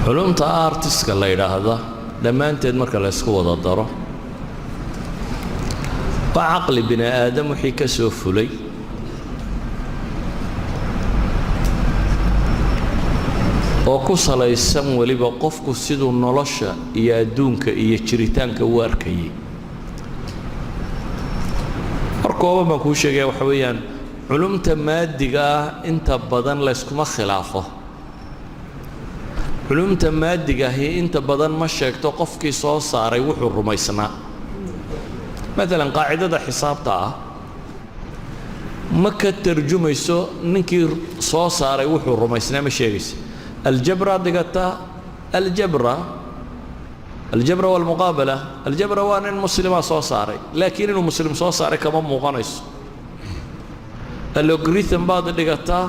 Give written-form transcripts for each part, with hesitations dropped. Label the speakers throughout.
Speaker 1: علومta artiska la yiraahdo dhamaanteed marka la isku wada daro ba aqli bini aadam wixii ka soo fulay oo ku salaysan waliba qofku sidoo nolosha iyo adduunka iyo jiritaanka u arkayay markooba ma ku sheegay waxa weeyaan علومta maadiga inta badan la iskuma khilaafo علومta maadiga inta badan ma sheegto qofkii soo saaray wuxuu rumaysnaa مثلا قاعده xisaabta ma ka tarjumayso ninkii soo saaray wuxuu rumaysnaa ma sheegayso الجبر دغتا الجبر والمقابله الجبر وان المسلم soo saaray laakiin inuu muslim soo saaray kama muuqanayso اللوغاريثم بعض دغتا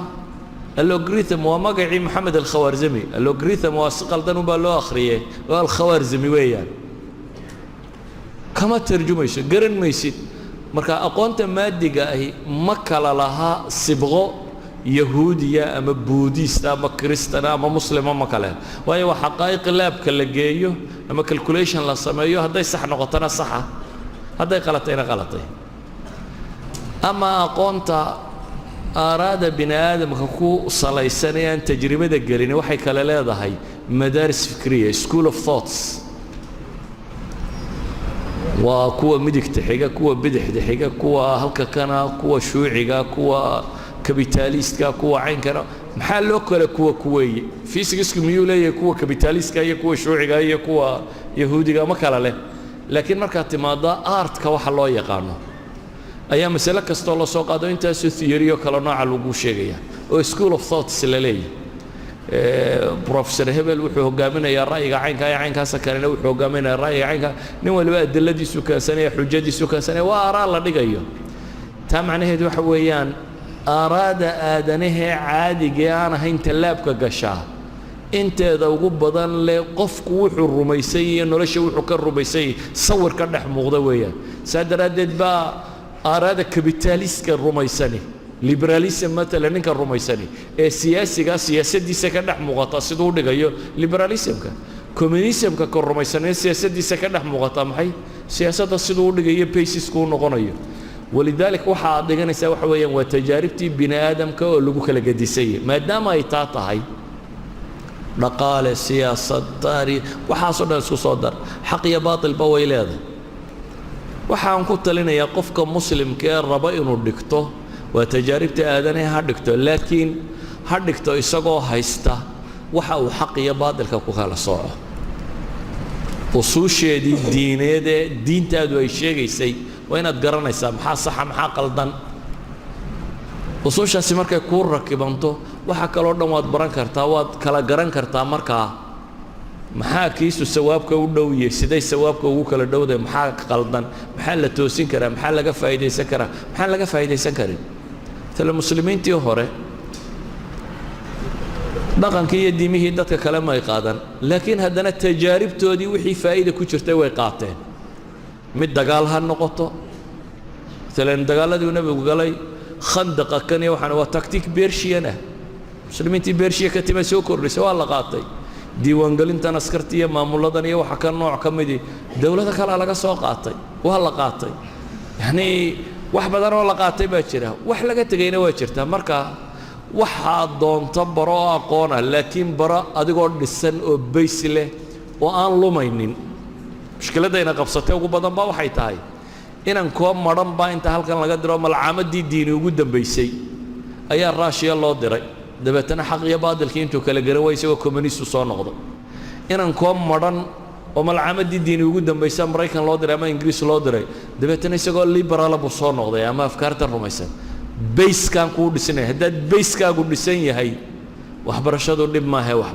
Speaker 1: اللوغاريثم ومقعي محمد الخوارزمي اللوغاريثم واسقلدن بالو اخريه والخوارزمي ويان كما ترجميش قرن ميسيد marka aqoonta maadiga ahi ma kala laha sibqo yahuudiya ama buudista ama kristan ama muslima ma kale waayo waxa xaqaayiq laabka la geeyo ama calculation la sameeyo haday sax noqotana saxa haday qalatayna qalatay ama aqoonta aaraada bini aadamka ku salaysanayaan tajribada galin waxay kala leedahay madaaris fikriye school of thoughts waa kuwa midigta xiga kuwa bidixda xiga kuwa halka kana kuwa shuuciga kuwa kapitalistka kuwa caynkana maxaa loo kala kuweeye physics miyuu leeyahay kuwa kapitalistka iyo kuwa shuuciga iyo kuwa yahuudiga ma kala leh laakiin marka timaada artka waxa loo yaqaano ayaa mas'ala kasto la soo qaado intaas theory oo kala nooc lagu sheegaya oo school of thoughts la leeyahay professor Hebel wuxuu hogaaminayaa ra'yiga caynkaas kalena wuxuu hogaaminayaa ra'yiga caynka nin walba adiladiisu kaasanaya xujadiisu kaasanaya waa araa la dhigayo taa macnaheedu waxa weeyaan aaraada aadanaha caadiga aan ahayn talaabka gashaa inteeda ugu badan le qofku wuxuu rumaysay iyo nolosha wuxuu ka rumaysay sawir ka dhex muuqda weeyaan saadaradeed ba aaraada kapitalistka rumaysani liberalism مثلا ninka rumaysani ee siyaasadiisa ka dhex muuqata sidoo dhigayo liberalismka communismka ka rumaysani siyaasadiisa ka dhex muuqata maxay siyaasadda sidoo dhigayo basis ku noqonayo ولذلك waxa dhiganaysa waxa weeyaan waa tajaaribtii bini aadamka oo lagu kala gadisay maadaama ay tahay dhaqaale siyaasad taariikh waxa soo dhan isku soo dar xaq iyo baatil ba way leedahay waxaan ku talinayaa qofka muslimka ee raba inuu dhigto وتجاربتي آدني هادكتو لكن هادكتو إسقو هايستا وحا وحق يبادل كوكالا صوع وصوشي دي دينية دين تادو الشيء يسي وين تقرن يسام محا صح محا قلدن وصوشي سمركا كور ركبانتو وحا كالوردن واد بران كرتا واد كالا قرن كرتا مركا محا كيسو سوابك ودوية سيداي سوابك وكالا دودة محا قلدن محا لتوسين كرا محا لغا فايدة سكرا محا لغا فايدة سكرين تلا مسلمين تي هوري دقن كي يديمه دتك كلام ما يقادن لكن هدنا التجارب تودي وحي فائده كجرتay way qaateen mid dagaal ha noqoto تلا dagaaladii nabigu galay khandaqa kan iyo waxana waa tactic beershiyana muslimiinti beershiya ka timay soo kordhisay waa la qaatay diiwaan galintan askartiya maamuladan iyo waxa ka nooc kamidi dawladda kale laga soo qaatay waa la qaatay yani wax badan oo la qaatay baa jira wax laga tagayna waa jirta marka waxa doonto baro aqoon laakiin bara adigoo dhisan oo base leh oo aan lumaynin mushkiladayna qabsatay ugu badan baa waxay tahay inaan koo maran baa inta halkan laga diro malcaamadii diini ugu dambeysay ayaa raashiya loo diray dabeetana xaq iyo baadilkii intuu kala garan way isagoo communist soo noqdo inaan koo maran وملعمدي ديني وجود دم بيسام مريكان لودر أما إنجليز لودر دبتني سجوا ليبرال بصون نقضي أما أفكار الرميسان بيس كان كود سنة هذا بيس كان كود سنة هاي وحبرشادو لب ما هي